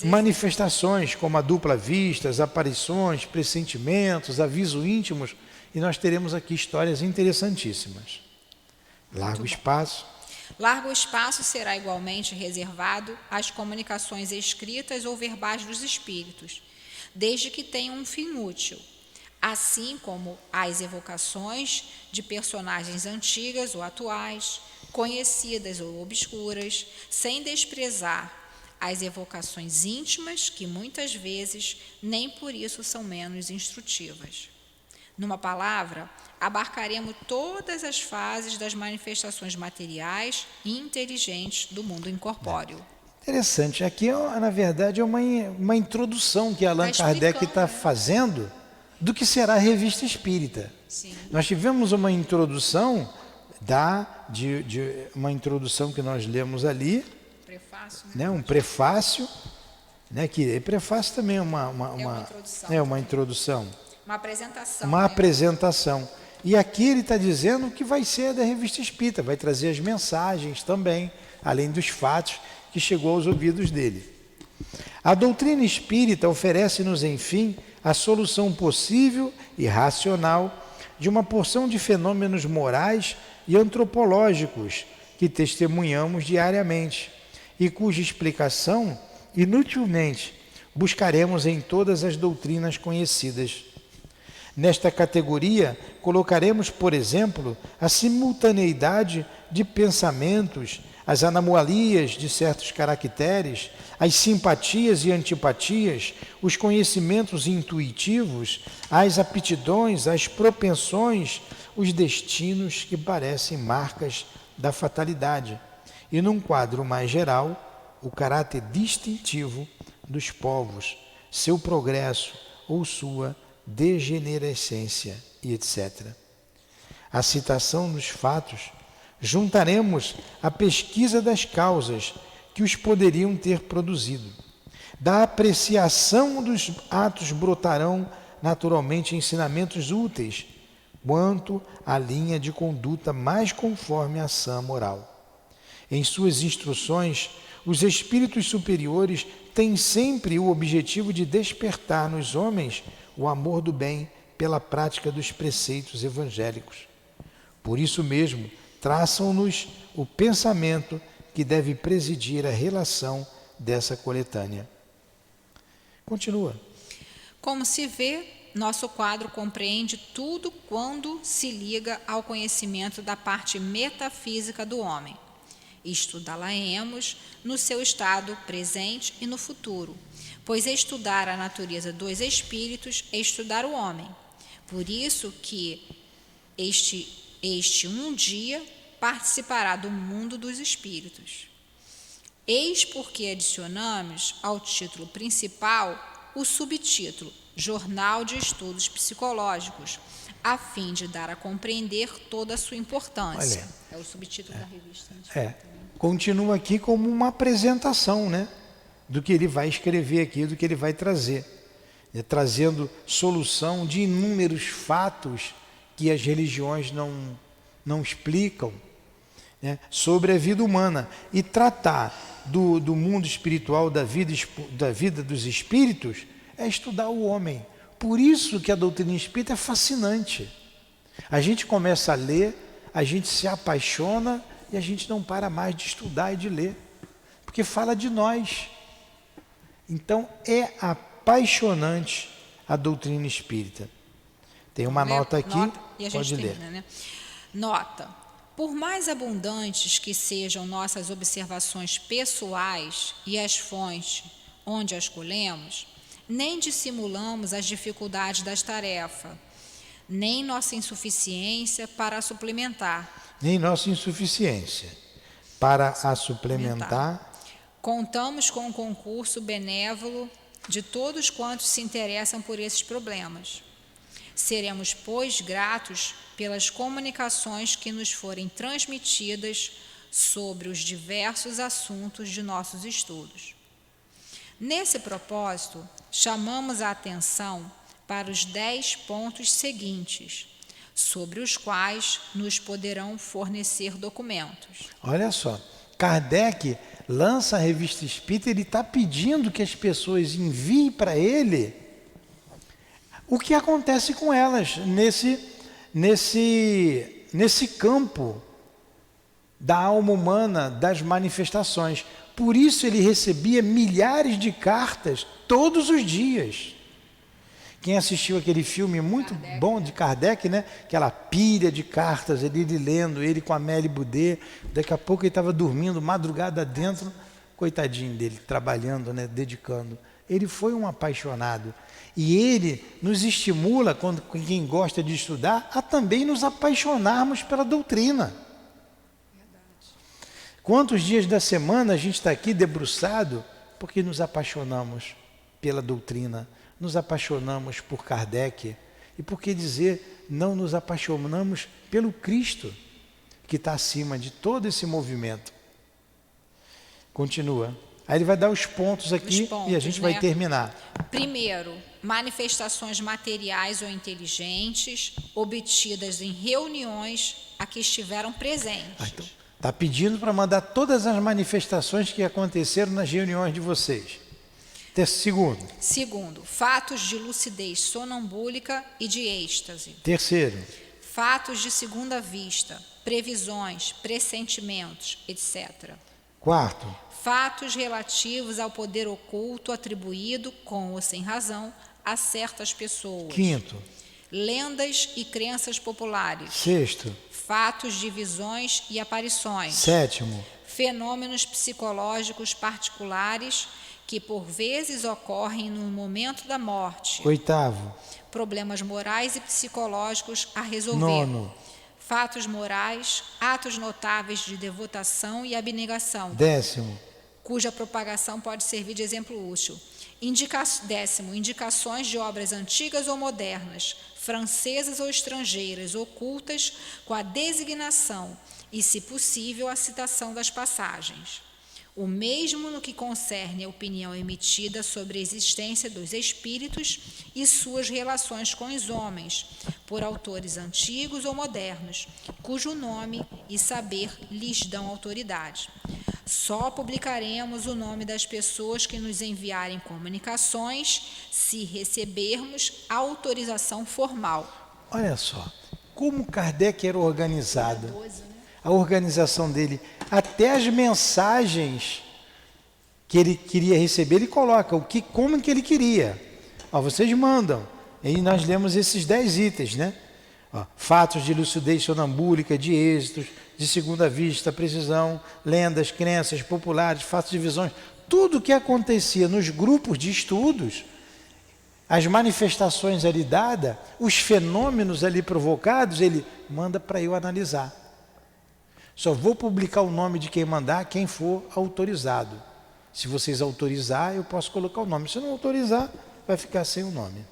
manifestações, como a dupla vista, as aparições, pressentimentos, avisos íntimos, e nós teremos aqui histórias interessantíssimas. Largo espaço.
Largo espaço será igualmente reservado às comunicações escritas ou verbais dos espíritos, desde que tenham um fim útil, assim como às evocações de personagens antigas ou atuais, conhecidas ou obscuras, sem desprezar as evocações íntimas, que muitas vezes nem por isso são menos instrutivas. Numa palavra, abarcaremos todas as fases das manifestações materiais e inteligentes do mundo incorpóreo.
Interessante. Aqui, na verdade, é uma introdução que Allan Kardec está fazendo do que será a Revista Espírita.
Sim.
Nós tivemos uma introdução uma introdução que nós lemos ali,
Prefácio,
né? Um prefácio, né? Que prefácio também é uma
introdução.
Uma introdução.
Uma apresentação.
Uma apresentação. E aqui ele está dizendo que vai ser da Revista Espírita, vai trazer as mensagens também, além dos fatos que chegou aos ouvidos dele. A doutrina espírita oferece-nos, enfim, a solução possível e racional de uma porção de fenômenos morais e antropológicos que testemunhamos diariamente e cuja explicação, inutilmente, buscaremos em todas as doutrinas conhecidas. Nesta categoria, colocaremos, por exemplo, a simultaneidade de pensamentos, as anomalias de certos caracteres, as simpatias e antipatias, os conhecimentos intuitivos, as aptidões, as propensões, os destinos que parecem marcas da fatalidade. E, num quadro mais geral, o caráter distintivo dos povos, seu progresso ou sua degenerescência e etc. A citação dos fatos juntaremos a pesquisa das causas que os poderiam ter produzido. Da apreciação dos atos brotarão naturalmente ensinamentos úteis, quanto à linha de conduta mais conforme a ação moral. Em suas instruções, os espíritos superiores têm sempre o objetivo de despertar nos homens o amor do bem pela prática dos preceitos evangélicos. Por isso mesmo, traçam-nos o pensamento que deve presidir a relação dessa coletânea. Continua.
Como se vê, nosso quadro compreende tudo quando se liga ao conhecimento da parte metafísica do homem. Estudá-la-emos no seu estado presente e no futuro, pois estudar a natureza dos espíritos é estudar o homem. Por isso que este um dia participará do mundo dos espíritos. Eis porque adicionamos ao título principal o subtítulo Jornal de Estudos Psicológicos, a fim de dar a compreender toda a sua importância.
Olha,
é o subtítulo da revista.
Continua aqui como uma apresentação, né, do que ele vai escrever aqui, do que ele vai trazer, trazendo solução de inúmeros fatos que as religiões não explicam, né, sobre a vida humana, e tratar do mundo espiritual, da vida dos espíritos, é estudar o homem. Por isso que a doutrina espírita é fascinante. A gente começa a ler, a gente se apaixona e a gente não para mais de estudar e de ler, porque fala de nós. Então é apaixonante a doutrina espírita. Tem uma nota aqui,
e a gente
pode ler.
termina, né? Nota. Por mais abundantes que sejam nossas observações pessoais e as fontes onde as colhemos, nem dissimulamos as dificuldades das tarefas, nem nossa insuficiência para a suplementar.
Nem nossa insuficiência para a suplementar.
Contamos com o concurso benévolo de todos quantos se interessam por esses problemas. Seremos, pois, gratos pelas comunicações que nos forem transmitidas sobre os diversos assuntos de nossos estudos. Nesse propósito, chamamos a atenção para os 10 pontos seguintes, sobre os quais nos poderão fornecer documentos.
Olha só, Kardec lança a Revista Espírita, ele está pedindo que as pessoas enviem para ele o que acontece com elas nesse campo da alma humana, das manifestações. Por isso ele recebia milhares de cartas todos os dias. Quem assistiu aquele filme muito bom de Kardec, né? Aquela pilha de cartas, ele lendo, ele com a Amélie Boudet, daqui a pouco ele estava dormindo, madrugada dentro, coitadinho dele, trabalhando, né? Dedicando. Ele foi um apaixonado. E ele nos estimula, quem gosta de estudar, a também nos apaixonarmos pela doutrina. Quantos dias da semana a gente está aqui debruçado porque nos apaixonamos pela doutrina, nos apaixonamos por Kardec, e por que dizer, não nos apaixonamos pelo Cristo, que está acima de todo esse movimento. Continua. Aí ele vai dar os pontos aqui e a gente vai terminar.
Primeiro, manifestações materiais ou inteligentes obtidas em reuniões a que estiveram presentes.
Então, está pedindo para mandar todas as manifestações que aconteceram nas reuniões de vocês.
Segundo, fatos de lucidez sonambúlica e de êxtase.
Terceiro,
fatos de segunda vista, previsões, pressentimentos, etc.
Quarto,
fatos relativos ao poder oculto atribuído, com ou sem razão, a certas pessoas.
Quinto,
lendas e crenças populares.
Sexto,
fatos de visões e aparições.
Sétimo,
fenômenos psicológicos particulares que por vezes ocorrem no momento da morte.
Oitavo,
problemas morais e psicológicos a resolver.
Nono,
fatos morais, atos notáveis de devotação e abnegação.
Décimo,
cuja propagação pode servir de exemplo útil. Décimo, indicações de obras antigas ou modernas, francesas ou estrangeiras, ocultas com a designação e, se possível, a citação das passagens. O mesmo no que concerne a opinião emitida sobre a existência dos espíritos e suas relações com os homens, por autores antigos ou modernos, cujo nome e saber lhes dão autoridade. Só publicaremos o nome das pessoas que nos enviarem comunicações se recebermos autorização formal.
Olha só, como Kardec era organizado. A organização dele, até as mensagens que ele queria receber, ele coloca como que ele queria. Ó, vocês mandam. E nós lemos esses 10 itens, né? Ó, fatos de lucidez sonambúlica, de êxitos, de segunda vista, precisão, lendas, crenças populares, fatos de visões, tudo o que acontecia nos grupos de estudos, as manifestações ali dadas, os fenômenos ali provocados, ele manda para eu analisar. Só vou publicar o nome de quem mandar, quem for autorizado. Se vocês autorizar, eu posso colocar o nome. Se não autorizar, vai ficar sem o nome.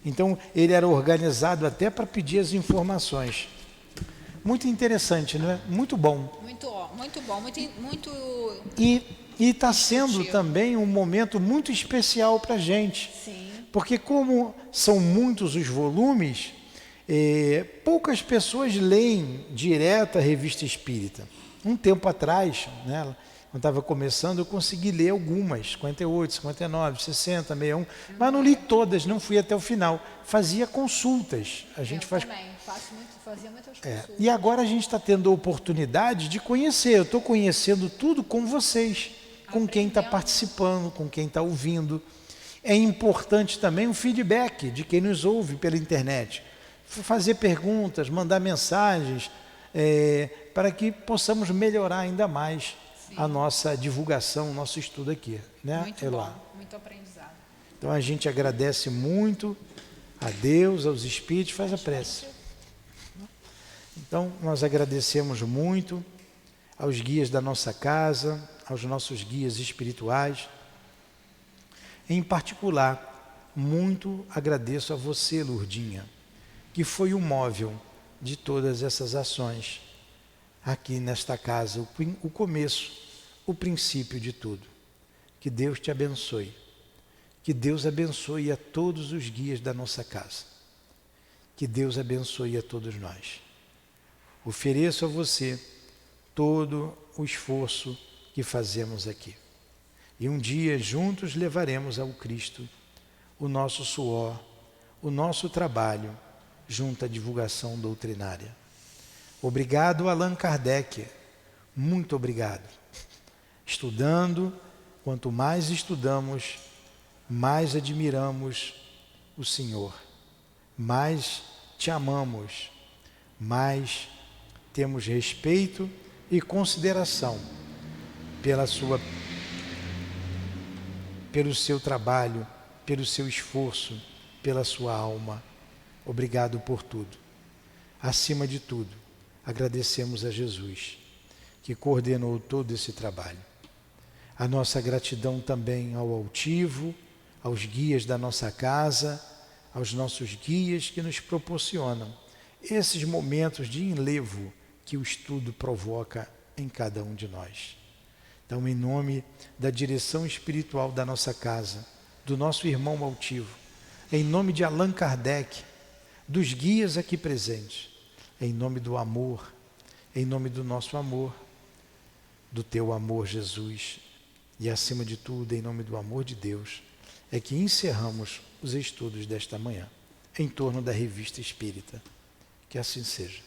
Então, ele era organizado até para pedir as informações. Muito interessante, não é? Muito bom.
Muito bom, muito...
E está sendo também um momento muito especial para a gente.
Sim.
Porque como são muitos os volumes, poucas pessoas leem direto a Revista Espírita. Um tempo atrás, né, quando estava começando, eu consegui ler algumas, 58, 59, 60, 61, mas não li todas, não fui até o final. Fazia consultas. A gente fazia muitas consultas. E agora a gente está tendo a oportunidade de conhecer. Eu estou conhecendo tudo com vocês, com quem está participando, com quem está ouvindo. É importante também o feedback de quem nos ouve pela internet. Fazer perguntas, mandar mensagens, para que possamos melhorar ainda mais a nossa divulgação, o nosso estudo aqui, né,
Muito
Eloá?
bom, muito aprendizado.
Então a gente agradece muito a Deus, aos Espíritos, faz a prece. Então nós agradecemos muito aos guias da nossa casa, aos nossos guias espirituais. Em particular, muito agradeço a você, Lourdinha, que foi o móvel de todas essas ações aqui nesta casa, o começo, o princípio de tudo. Que Deus te abençoe. Que Deus abençoe a todos os guias da nossa casa. Que Deus abençoe a todos nós. Ofereço a você todo o esforço que fazemos aqui. E um dia juntos levaremos ao Cristo o nosso suor, o nosso trabalho junto à divulgação doutrinária. Obrigado, Allan Kardec. Muito obrigado. Estudando, quanto mais estudamos, mais admiramos o Senhor, mais te amamos, mais temos respeito e consideração pelo seu trabalho, pelo seu esforço, pela sua alma. Obrigado por tudo. Acima de tudo, agradecemos a Jesus, que coordenou todo esse trabalho. A nossa gratidão também ao altivo, aos guias da nossa casa, aos nossos guias que nos proporcionam esses momentos de enlevo que o estudo provoca em cada um de nós. Então, em nome da direção espiritual da nossa casa, do nosso irmão altivo, em nome de Allan Kardec, dos guias aqui presentes, em nome do amor, em nome do nosso amor, do teu amor, Jesus, e acima de tudo, em nome do amor de Deus, é que encerramos os estudos desta manhã, em torno da Revista Espírita. Que assim seja.